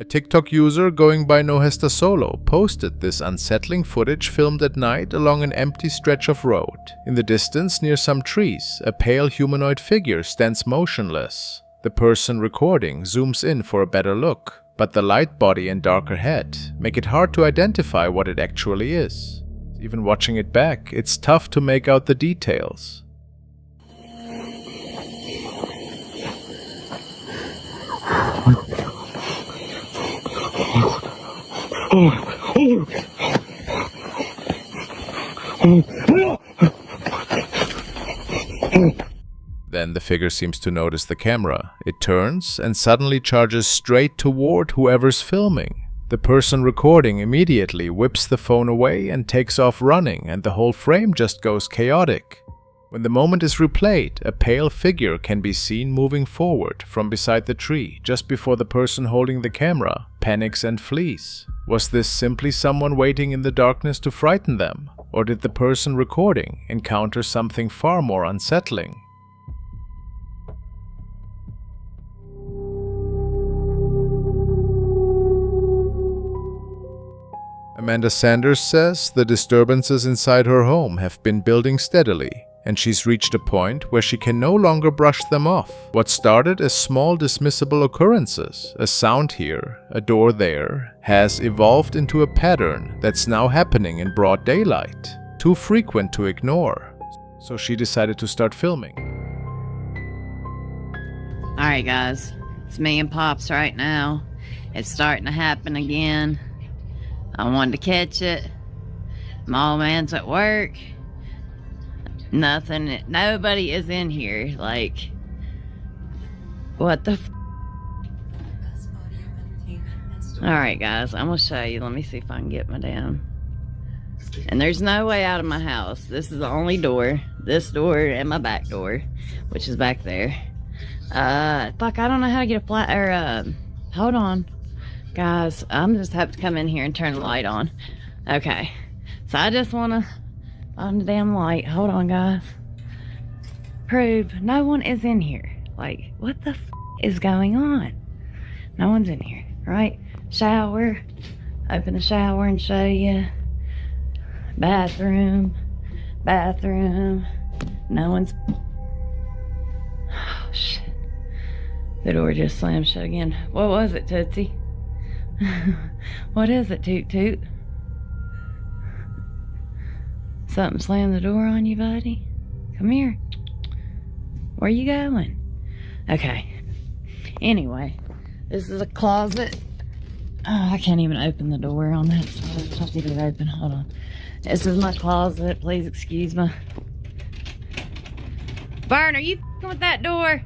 A TikTok user going by Nohesta Solo posted this unsettling footage filmed at night along an empty stretch of road. In the distance, near some trees, a pale humanoid figure stands motionless. The person recording zooms in for a better look, but the light body and darker head make it hard to identify what it actually is. Even watching it back, it's tough to make out the details. Then the figure seems to notice the camera. It turns and suddenly charges straight toward whoever's filming. The person recording immediately whips the phone away and takes off running, and the whole frame just goes chaotic. When the moment is replayed, a pale figure can be seen moving forward from beside the tree just before the person holding the camera panics and flees. Was this simply someone waiting in the darkness to frighten them? Or did the person recording encounter something far more unsettling? Amanda Sanders says the disturbances inside her home have been building steadily, and she's reached a point where she can no longer brush them off. What started as small dismissible occurrences, a sound here, a door there, has evolved into a pattern that's now happening in broad daylight, too frequent to ignore. So she decided to start filming. Alright guys, it's me and Pops right now. It's starting to happen again. I wanted to catch it. My old man's at work. Nothing, nobody is in here. Like, what the f? Alright guys, I'm gonna show you. Let me see if I can get my damn. And there's no way out of my house. This is the only door. This door and my back door, which is back there. Fuck, I don't know how to get a flat, or, hold on. Guys, I'm just have to come in here and turn the light on. Okay, so I just wanna on the damn light. Hold on, guys. Prove no one is in here. Like, what the f is going on? No one's in here, right? Shower. Open the shower and show you. Bathroom. Bathroom. No one's. Oh, shit. The door just slammed shut again. What was it, Tootsie? What is it, Toot Toot? Something slammed the door on you, buddy? Come here. Where you going? Okay. Anyway, this is a closet. Oh, I can't even open the door on that side. I'll get it open. Hold on. This is my closet. Please excuse me. Vern, are you f***ing with that door?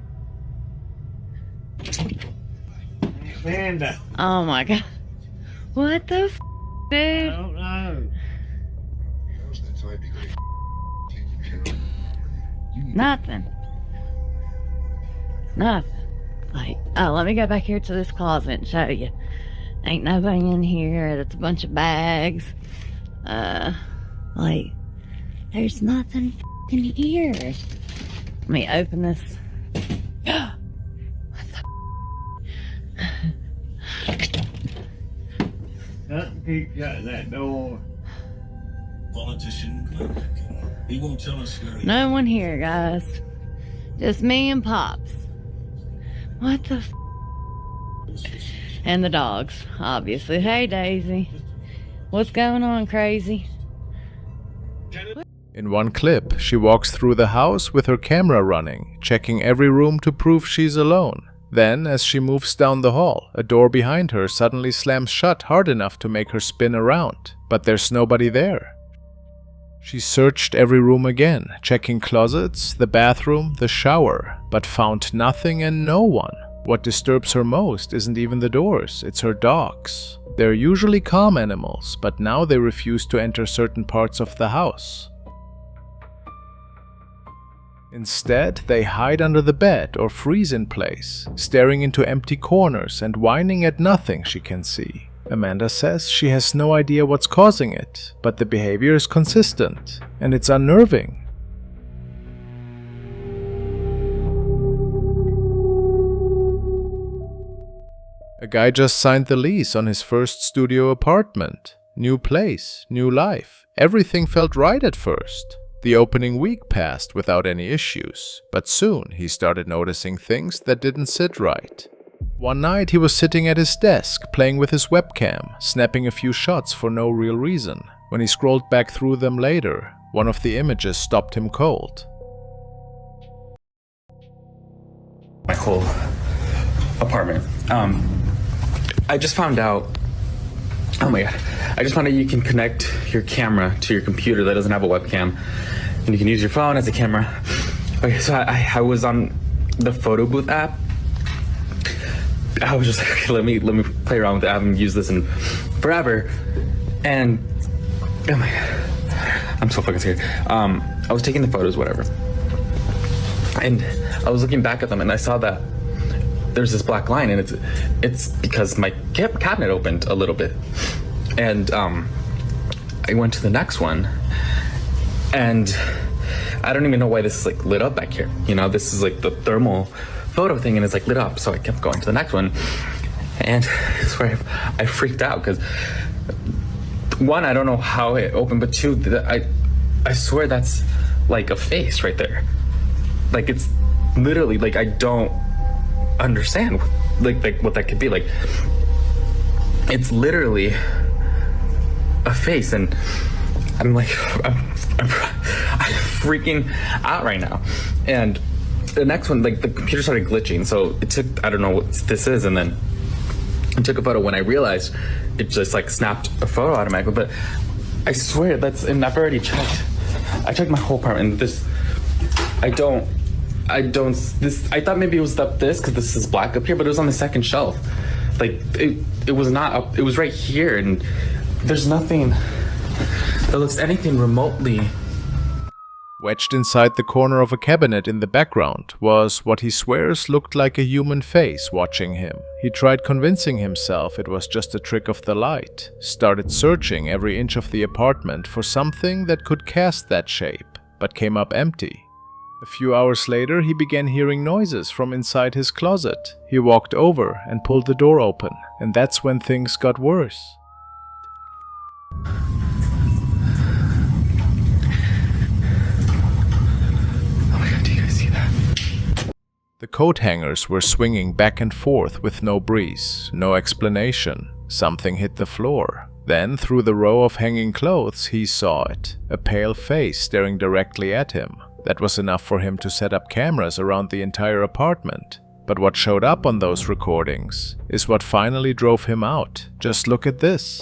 Amanda. Oh my god. What the f***, dude? I don't know. Nothing. Nothing. Like, oh, let me go back here to this closet and show you. Ain't nobody in here. It's a bunch of bags. Like, there's nothing in here. Let me open this. What the? Nothing keeps shutting that door. Politician, he won't tell us where he No one here, guys. Just me and Pops. What the f? And the dogs, obviously. Hey, Daisy. What's going on, crazy? In one clip, she walks through the house with her camera running, checking every room to prove she's alone. Then, as she moves down the hall, a door behind her suddenly slams shut hard enough to make her spin around. But there's nobody there. She searched every room again, checking closets, the bathroom, the shower, but found nothing and no one. What disturbs her most isn't even the doors, it's her dogs. They're usually calm animals, but now they refuse to enter certain parts of the house. Instead, they hide under the bed or freeze in place, staring into empty corners and whining at nothing she can see. Amanda says she has no idea what's causing it, but the behavior is consistent, and it's unnerving. A guy just signed the lease on his first studio apartment. New place, new life. Everything felt right at first. The opening week passed without any issues, but soon he started noticing things that didn't sit right. One night he was sitting at his desk, playing with his webcam, snapping a few shots for no real reason. When he scrolled back through them later, one of the images stopped him cold. My whole apartment. I just found out, oh my god, I just found out you can connect your camera to your computer that doesn't have a webcam, and you can use your phone as a camera. Okay, so I was on the photo booth app. I was just like, okay, let me play around with it. I haven't used this in forever, and oh my god, I'm so fucking scared. I was taking the photos, whatever, and I was looking back at them, and I saw that there's this black line, and it's because my cabinet opened a little bit, and I went to the next one, and I don't even know why this is like lit up back here. You know, this is like the thermal photo thing, and it's like lit up. So I kept going to the next one, and I swear I freaked out because one, I don't know how it opened, but two, I swear that's like a face right there. Like it's literally like I don't understand like what that could be. Like it's literally a face, and I'm like I'm freaking out right now. And the next one, like the computer started glitching, so it took, I don't know what this is, and then I took a photo. When I realized, it just like snapped a photo automatically. But I swear and I've already checked. I checked my whole apartment, and this I thought maybe it was up this because this is black up here, but it was on the second shelf. Like it was not up, it was right here, and there's nothing that looks anything remotely. Wedged inside the corner of a cabinet in the background was what he swears looked like a human face watching him. He tried convincing himself it was just a trick of the light, started searching every inch of the apartment for something that could cast that shape, but came up empty. A few hours later, he began hearing noises from inside his closet. He walked over and pulled the door open, and that's when things got worse. The coat hangers were swinging back and forth with no breeze, no explanation. Something hit the floor. Then, through the row of hanging clothes, he saw it. A pale face staring directly at him. That was enough for him to set up cameras around the entire apartment. But what showed up on those recordings is what finally drove him out. Just look at this.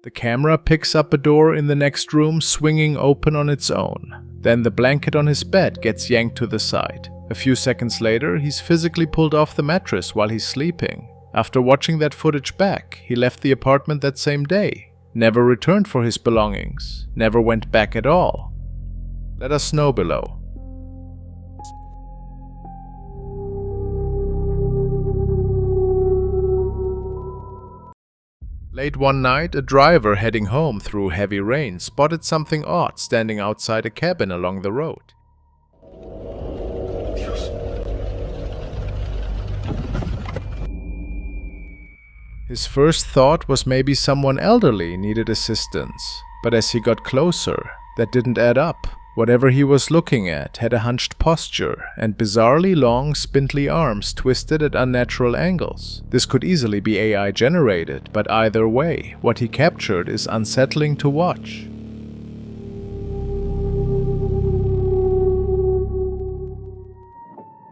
The camera picks up a door in the next room swinging open on its own. Then the blanket on his bed gets yanked to the side. A few seconds later, he's physically pulled off the mattress while he's sleeping. After watching that footage back, he left the apartment that same day. Never returned for his belongings. Never went back at all. Let us know below. Late one night, a driver heading home through heavy rain spotted something odd standing outside a cabin along the road. His first thought was maybe someone elderly needed assistance, but as he got closer, that didn't add up. Whatever he was looking at had a hunched posture and bizarrely long, spindly arms twisted at unnatural angles. This could easily be AI generated, but either way, what he captured is unsettling to watch.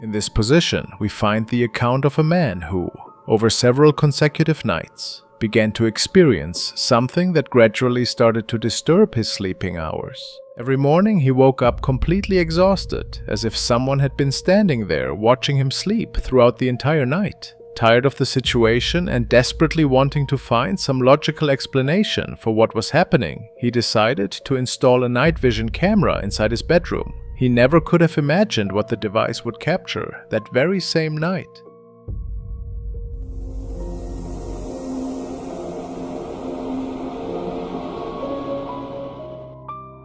In this position, we find the account of a man who, over several consecutive nights, began to experience something that gradually started to disturb his sleeping hours. Every morning he woke up completely exhausted, as if someone had been standing there watching him sleep throughout the entire night. Tired of the situation and desperately wanting to find some logical explanation for what was happening, he decided to install a night vision camera inside his bedroom. He never could have imagined what the device would capture that very same night.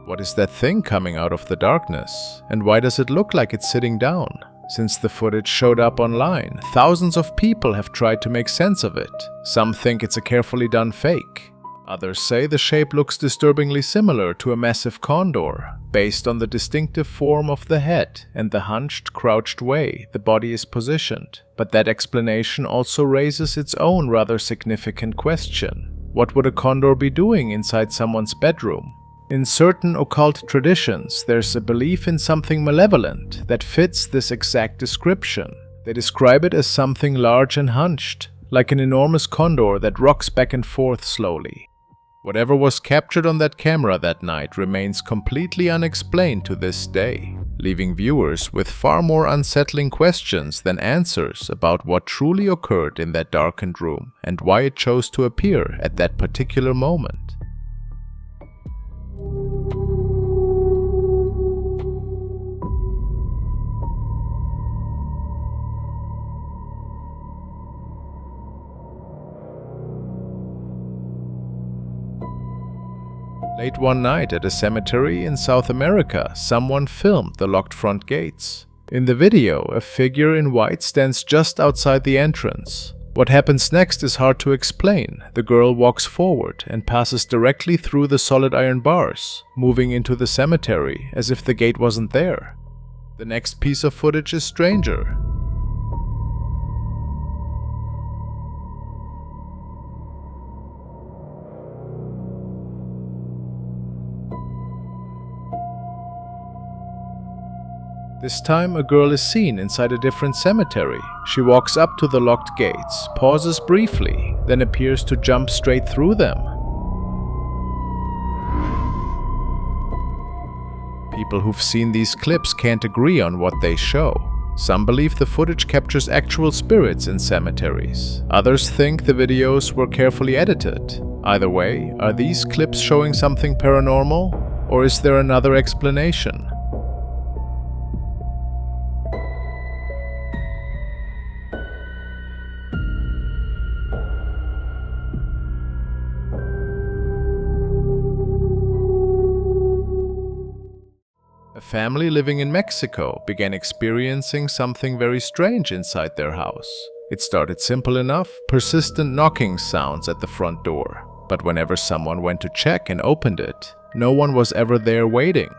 What is that thing coming out of the darkness? And why does it look like it's sitting down? Since the footage showed up online, thousands of people have tried to make sense of it. Some think it's a carefully done fake. Others say the shape looks disturbingly similar to a massive condor, based on the distinctive form of the head and the hunched, crouched way the body is positioned. But that explanation also raises its own rather significant question. What would a condor be doing inside someone's bedroom? In certain occult traditions, there's a belief in something malevolent that fits this exact description. They describe it as something large and hunched, like an enormous condor that rocks back and forth slowly. Whatever was captured on that camera that night remains completely unexplained to this day, leaving viewers with far more unsettling questions than answers about what truly occurred in that darkened room and why it chose to appear at that particular moment. Late one night at a cemetery in South America, someone filmed the locked front gates. In the video, a figure in white stands just outside the entrance. What happens next is hard to explain. The girl walks forward and passes directly through the solid iron bars, moving into the cemetery as if the gate wasn't there. The next piece of footage is stranger. This time, a girl is seen inside a different cemetery. She walks up to the locked gates, pauses briefly, then appears to jump straight through them. People who've seen these clips can't agree on what they show. Some believe the footage captures actual spirits in cemeteries. Others think the videos were carefully edited. Either way, are these clips showing something paranormal, or is there another explanation? A family living in Mexico began experiencing something very strange inside their house. It started simple enough, persistent knocking sounds at the front door. But whenever someone went to check and opened it, no one was ever there waiting.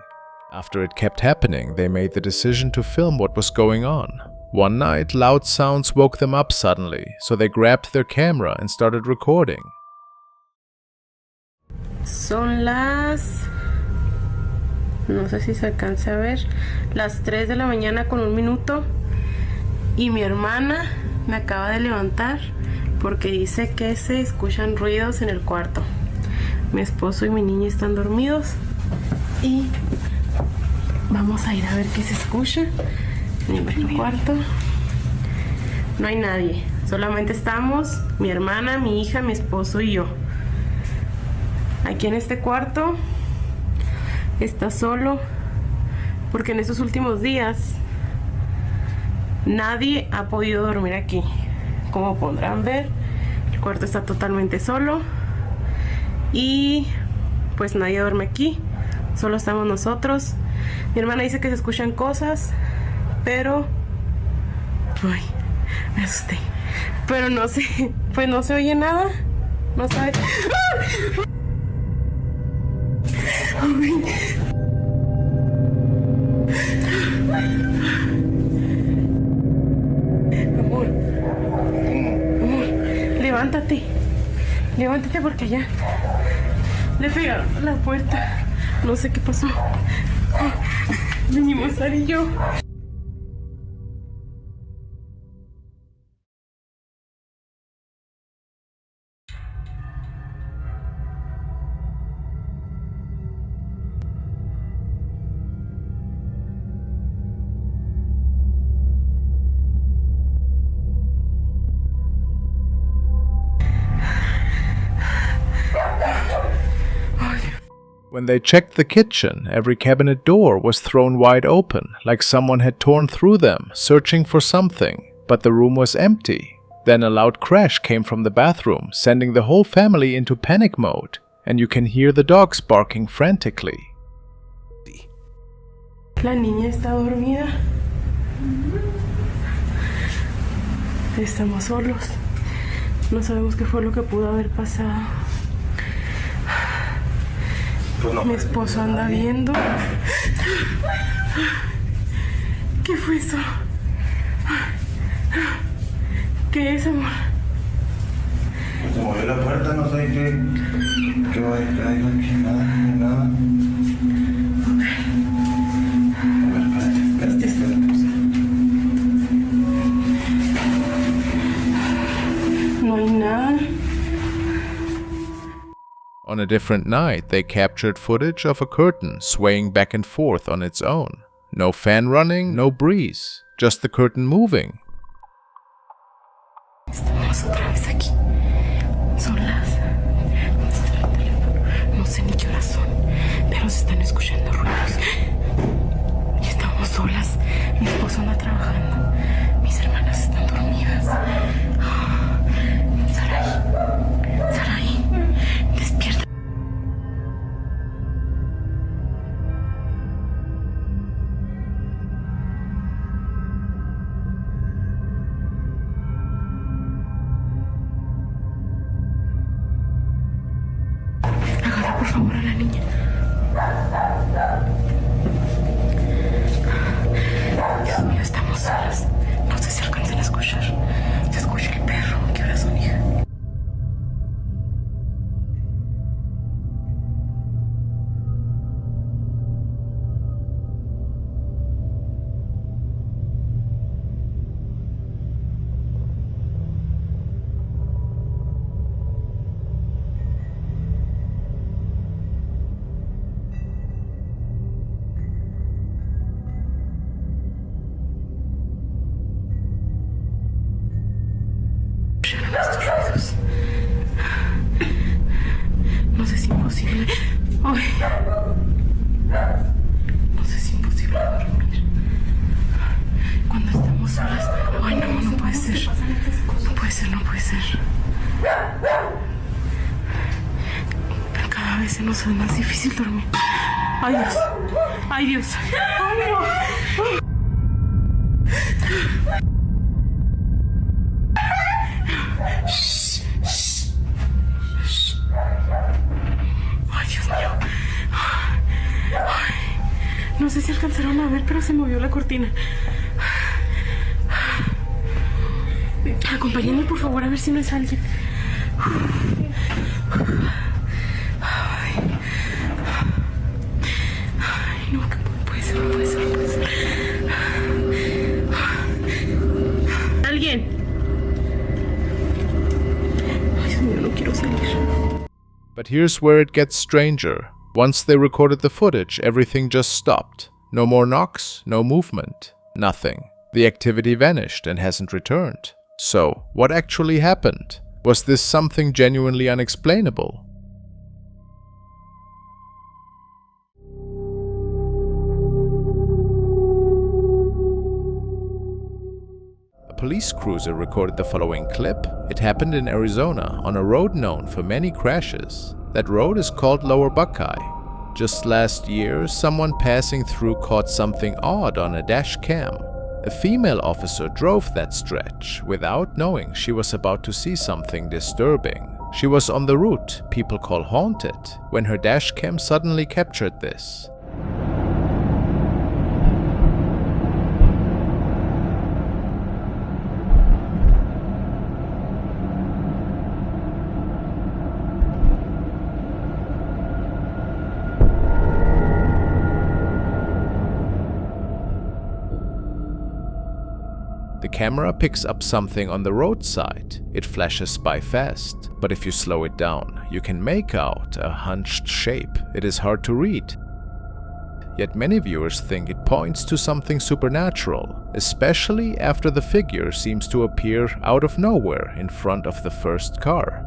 After it kept happening, they made the decision to film what was going on. One night, loud sounds woke them up suddenly, so they grabbed their camera and started recording. Son las... no sé si se alcanza a ver, las 3 de la mañana con 1 minuto y mi hermana me acaba de levantar porque dice que se escuchan ruidos en el cuarto. Mi esposo y mi niña están dormidos y vamos a ir a ver qué se escucha en el cuarto. No hay nadie, solamente estamos mi hermana, mi hija, mi esposo y yo. Aquí en este cuarto está solo porque en estos últimos días nadie ha podido dormir aquí. Como podrán ver, el cuarto está totalmente solo y pues nadie duerme aquí, solo estamos nosotros. Mi hermana dice que se escuchan cosas, pero ay, me asusté, pero no sé, pues no se oye nada, no sabe. métete porque allá le pegaron a la puerta. No sé qué pasó. Vinimos Sara y yo. When they checked the kitchen, every cabinet door was thrown wide open, like someone had torn through them, searching for something, but the room was empty. Then a loud crash came from the bathroom, sending the whole family into panic mode, and you can hear the dogs barking frantically. La niña está dormida. Estamos solos. No sabemos qué fue lo que pudo haber pasado. Mi esposo anda viendo. ¿Qué fue eso? ¿Qué es, amor? Se movió la puerta, no sé qué va a estar aquí, nada. A ver, espérate. No hay nada. On a different night, they captured footage of a curtain swaying back and forth on its own. No fan running, no breeze, just the curtain moving. Estamos otra vez aquí. Son las... ¿Dónde está el teléfono? No sé ni qué horas son, pero se están escuchando ruidos. Y estamos solas. Mi esposo anda trabajando. Mis hermanas están dormidas. Saraí, despierta. Agarra por favor a la niña. Dios mío, estamos solas. No sé si alcanzan a escuchar. Se escucha el perro. ¿Qué horas son, hija? Estos ruidos. No sé si es imposible. Ay. No sé si es imposible dormir. Cuando estamos solas. Ay, no puede ser. No puede ser. Cada vez se nos hace más difícil dormir. Ay, Dios. Ay, Dios. Ay, no. Ay, Dios mío. Ay, no sé si alcanzaron a ver, pero se movió la cortina. Acompáñenme, por favor, a ver si no es alguien. Ay, no, que puede ser. ¿Alguien? Ay, Dios mío, no quiero salir. But here's where it gets stranger. Once they recorded the footage, everything just stopped. No more knocks, no movement, nothing. The activity vanished and hasn't returned. So, what actually happened? Was this something genuinely unexplainable? A police cruiser recorded the following clip. It happened in Arizona on a road known for many crashes. That road is called Lower Buckeye. Just last year, someone passing through caught something odd on a dash cam. A female officer drove that stretch without knowing she was about to see something disturbing. She was on the route people call haunted when her dash cam suddenly captured this. The camera picks up something on the roadside. It flashes by fast, but if you slow it down, you can make out a hunched shape. It is hard to read. Yet many viewers think it points to something supernatural, especially after the figure seems to appear out of nowhere in front of the first car.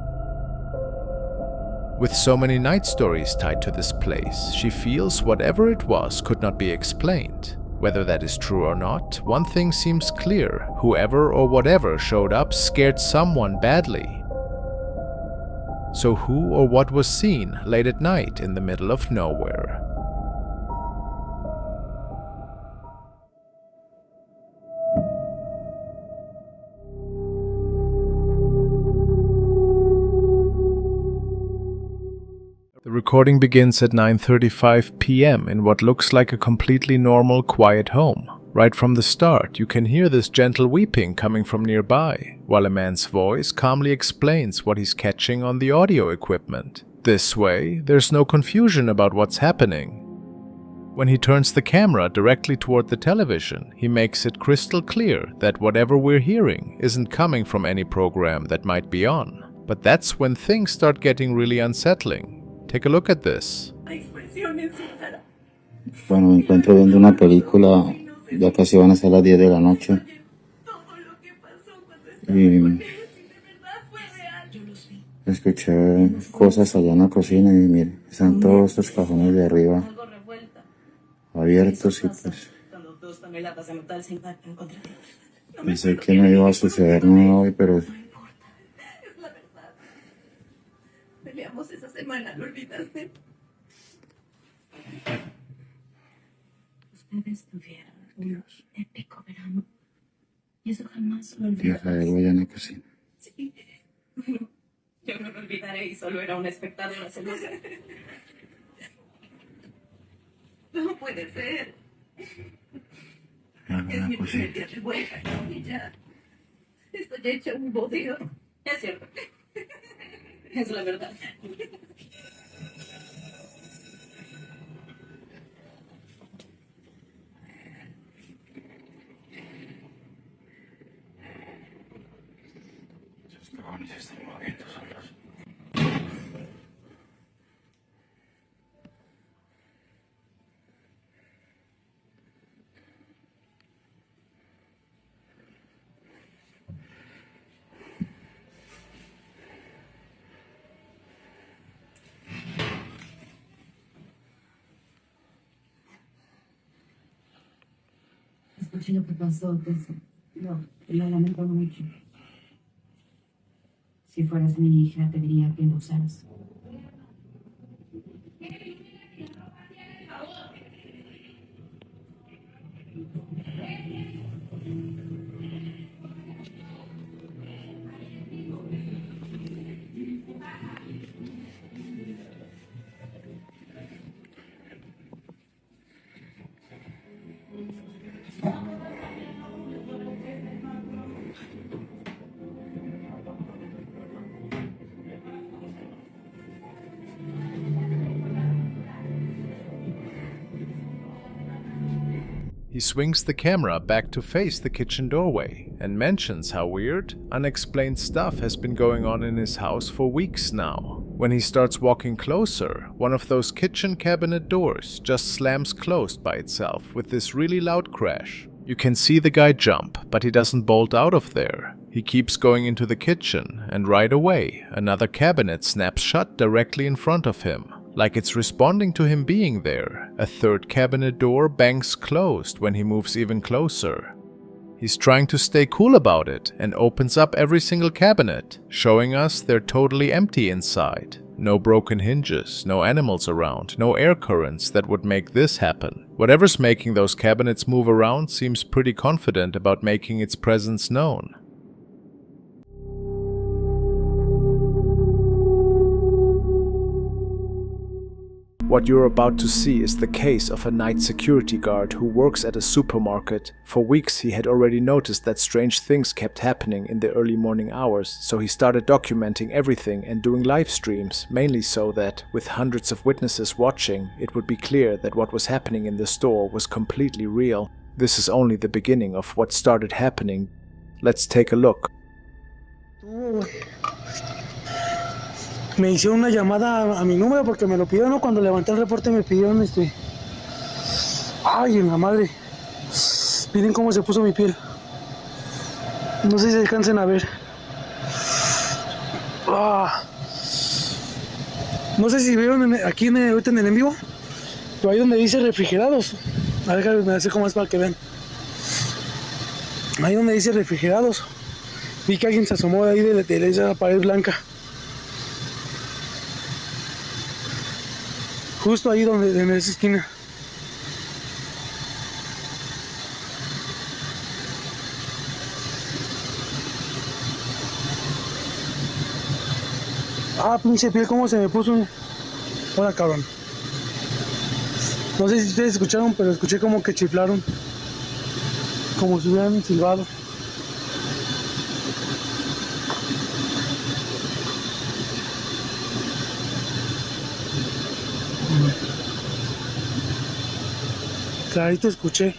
With so many night stories tied to this place, she feels whatever it was could not be explained. Whether that is true or not, one thing seems clear: whoever or whatever showed up scared someone badly. So who or what was seen late at night in the middle of nowhere? The recording begins at 9:35 p.m. in what looks like a completely normal, quiet home. Right from the start, you can hear this gentle weeping coming from nearby, while a man's voice calmly explains what he's catching on the audio equipment. This way, there's no confusion about what's happening. When he turns the camera directly toward the television, he makes it crystal clear that whatever we're hearing isn't coming from any program that might be on. But that's when things start getting really unsettling. Take a look at this. Bueno, me encuentro viendo una película, ya casi van a ser las 10 de la noche. Y escuché cosas allá en la cocina y mire, están todos estos cajones de arriba abiertos y pues pensé que no iba a suceder nada hoy, pero peleamos esa semana, ¿lo olvidaste? Ustedes tuvieron un épico verano. Y eso jamás lo olvidaré. Dios, hay algo allá en la cocina. Sí. Yo no lo olvidaré y solo era una espectadora celosa. No puede ser. Es mi primer día de vuelta, ¿no? Y ya estoy hecha un bodrio. Es cierto. Es la verdad. Esos cajones se están moviendo solos. Escuché lo que pasó, Tessa. Lo lamento mucho. Si fueras mi hija, te diría que lo usaras. He swings the camera back to face the kitchen doorway and mentions how weird, unexplained stuff has been going on in his house for weeks now. When he starts walking closer, one of those kitchen cabinet doors just slams closed by itself with this really loud crash. You can see the guy jump, but he doesn't bolt out of there. He keeps going into the kitchen, and right away, another cabinet snaps shut directly in front of him. Like it's responding to him being there, a third cabinet door bangs closed when he moves even closer. He's trying to stay cool about it and opens up every single cabinet, showing us they're totally empty inside. No broken hinges, no animals around, no air currents that would make this happen. Whatever's making those cabinets move around seems pretty confident about making its presence known. What you're about to see is the case of a night security guard who works at a supermarket. For weeks he had already noticed that strange things kept happening in the early morning hours, so he started documenting everything and doing live streams, mainly so that, with hundreds of witnesses watching, it would be clear that what was happening in the store was completely real. This is only the beginning of what started happening. Let's take a look. Me hicieron una llamada a mi número porque me lo pidieron, ¿no? Cuando levanté el reporte me pidieron Ay, en la madre. Miren cómo se puso mi piel. No sé si alcancen a ver. No sé si vieron aquí ahorita en el en vivo, pero ahí donde dice refrigerados. A ver, me hace como es para que vean. Ahí donde dice refrigerados. Vi que alguien se asomó de ahí de esa pared blanca. Justo ahí donde, en esa esquina. Pinche piel, cómo se me puso. Hola, cabrón. No sé si ustedes escucharon, pero escuché como que chiflaron. Como si hubieran silbado. Clarito escuché.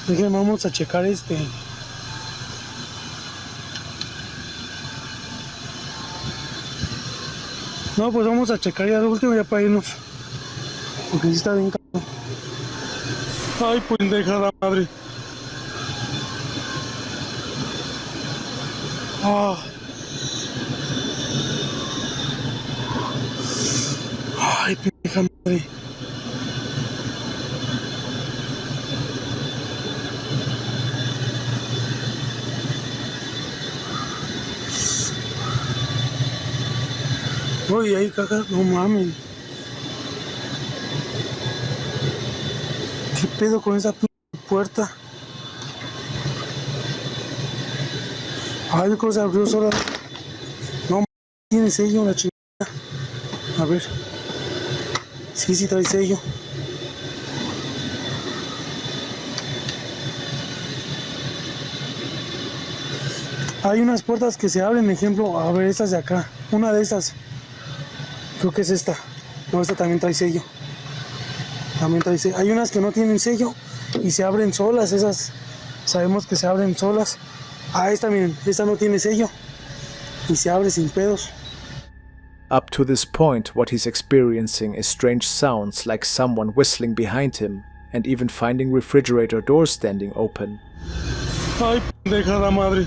Déjenme, vamos a checar No, pues vamos a checar ya lo último ya para irnos. Porque sí está bien caro. Ay, pendeja la madre. Ay, pendeja madre. Uy, ahí caca, no mames. ¿Qué pedo con esa puerta? Ay, yo creo que se abrió sola. No mames, tiene sello la chingada. A ver. Sí trae sello. Hay unas puertas que se abren, ejemplo, a ver, estas de acá. Una de estas. Creo que es esta. No, esta también trae sello. Hay unas que no tienen sello y se abren solas. Esas sabemos que se abren solas. Esta, miren, esta no tiene sello y se abre sin pedos. Up to this point, what he's experiencing is strange sounds like someone whistling behind him and even finding refrigerator doors standing open. Ay, pendeja la madre.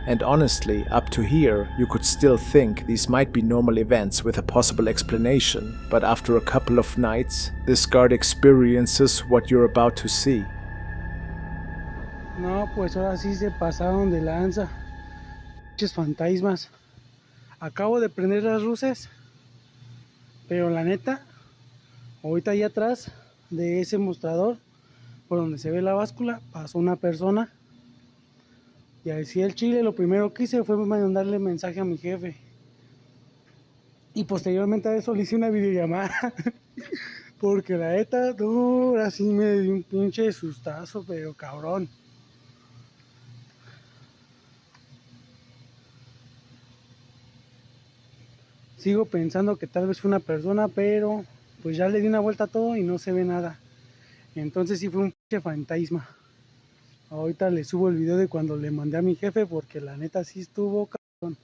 And honestly, up to here, you could still think these might be normal events with a possible explanation, but after a couple of nights, this guard experiences what you're about to see. No, pues ahora sí se pasaron de lanza. Muchos fantasmas. Acabo de prender las luces, pero la neta, ahorita allá atrás de ese mostrador, por donde se ve la báscula, pasó una persona. Y al decir el chile, lo primero que hice fue mandarle mensaje a mi jefe. Y posteriormente a eso le hice una videollamada. Porque la neta, no, ahora sí me dio un pinche sustazo, pero cabrón. Sigo pensando que tal vez fue una persona, pero pues ya le di una vuelta a todo y no se ve nada. Entonces sí fue un pinche fantasma. Ahorita le subo el video de cuando le mandé a mi jefe, porque la neta sí estuvo cabrón.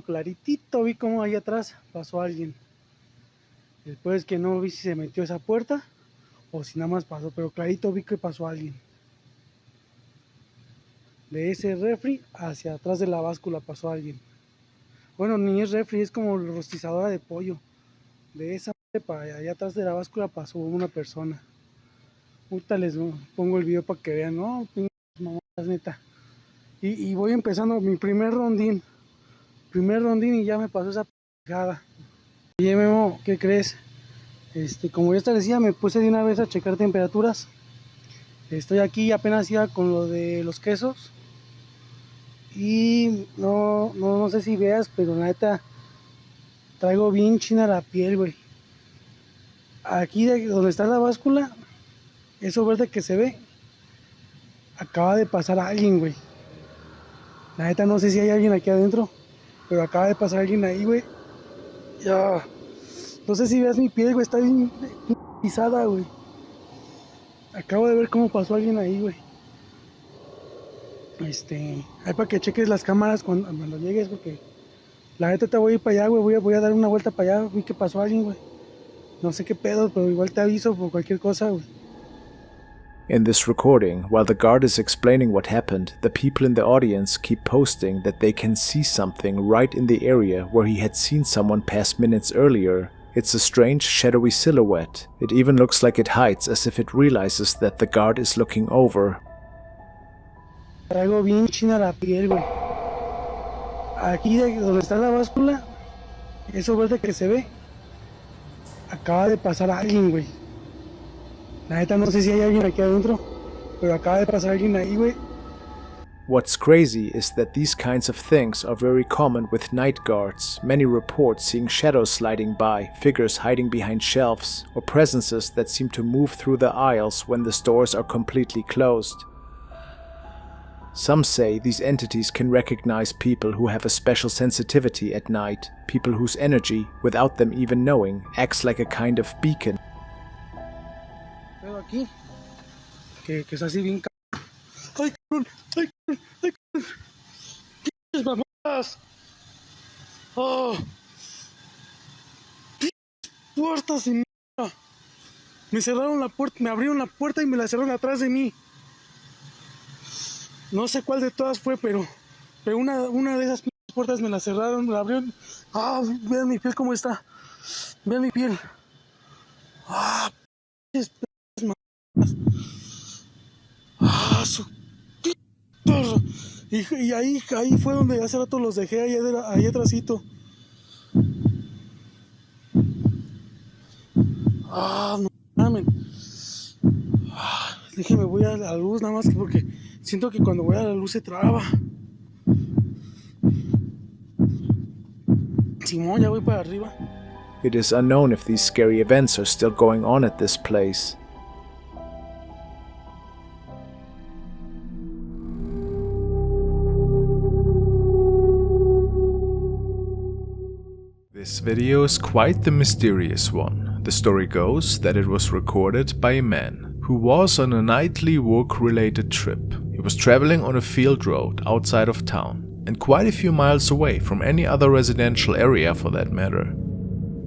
Claritito vi como ahí atrás pasó alguien. Después que no vi si se metió esa puerta o si nada más pasó, pero clarito vi que pasó alguien. De ese refri hacia atrás de la báscula pasó alguien. Bueno, ni es refri, es como rostizadora de pollo. De esa para allá atrás de la báscula pasó una persona. Ahorita les pongo el video para que vean, no, pinches mamadas, neta. Y voy empezando mi primer rondín y ya me pasó esa pegada. Oye, Memo, ¿qué crees? Como ya te decía, me puse de una vez a checar temperaturas. Estoy aquí apenas ya con lo de los quesos. Y no sé si veas, pero la neta Traigo bien china la piel, güey. Aquí donde está la báscula, eso verde que se ve, acaba de pasar alguien, güey. La neta no sé si hay alguien aquí adentro, pero acaba de pasar alguien ahí, güey. Ya. No sé si veas mi piel, güey, está bien pisada, güey. Acabo de ver cómo pasó alguien ahí, güey. Ahí para que cheques las cámaras cuando llegues, porque la neta te voy a ir para allá, güey. Voy a dar una vuelta para allá. Vi que pasó alguien, güey. No sé qué pedo, pero igual te aviso por cualquier cosa, güey. In this recording, while the guard is explaining what happened, the people in the audience keep posting that they can see something right in the area where he had seen someone pass minutes earlier. It's a strange, shadowy silhouette. It even looks like it hides as if it realizes that the guard is looking over. Traigo bien china la piel, güey. Aquí donde está la báscula, eso verde que se ve, acaba de pasar alguien, güey. La neta no sé si hay alguien aquí adentro, pero acaba de pasar alguien ahí, güey. What's crazy is that these kinds of things are very common with night guards. Many report seeing shadows sliding by, figures hiding behind shelves, or presences that seem to move through the aisles when the stores are completely closed. Some say these entities can recognize people who have a special sensitivity at night, people whose energy, without them even knowing, acts like a kind of beacon. Pero aquí, que es así bien ¡ay, cabrón! ¡Ay, cabrón! ¡Ay, cabrón! ¡Pinches mamadas! ¡Oh! ¡Pinches puertas y mierda! Me cerraron la puerta, me abrieron la puerta y me la cerraron atrás de mí. No sé cuál de todas fue, pero una de esas puertas me la cerraron, me la abrieron. ¡Ah! Vean mi piel cómo está. Vean mi piel. ¡Ah! ¡Pinches mamadas! ¡Ah! Su y ahí fue donde hace rato los dejé ahí atrásito. Ah, no mames. Déjeme, voy a la luz nada más porque siento que cuando voy a la luz se traba. Simón, ya voy para arriba. It is unknown if these scary events are still going on at this place. This video is quite the mysterious one. The story goes that it was recorded by a man who was on a nightly work-related trip. He was traveling on a field road outside of town and quite a few miles away from any other residential area for that matter.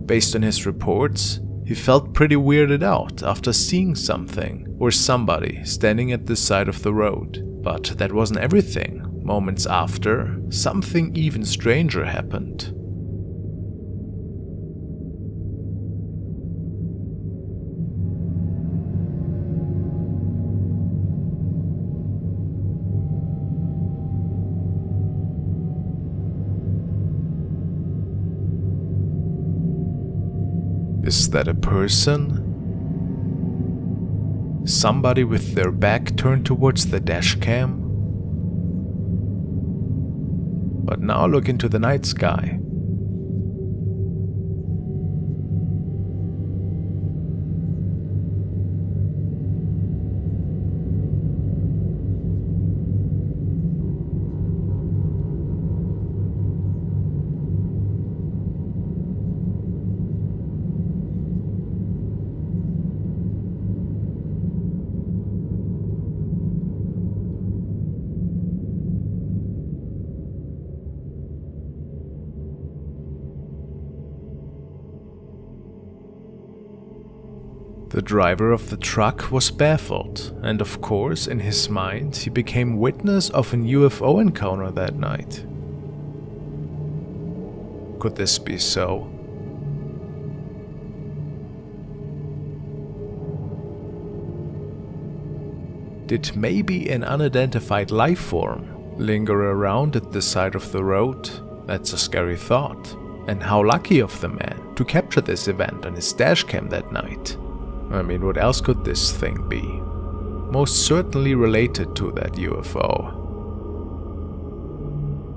Based on his reports, he felt pretty weirded out after seeing something or somebody standing at the side of the road. But that wasn't everything. Moments after, something even stranger happened. Is that a person? Somebody with their back turned towards the dash cam? But now look into the night sky. The driver of the truck was baffled, and of course, in his mind, he became witness of an UFO encounter that night. Could this be so? Did maybe an unidentified life form linger around at the side of the road? That's a scary thought. And how lucky of the man to capture this event on his dashcam that night. I mean, what else could this thing be? Most certainly related to that UFO.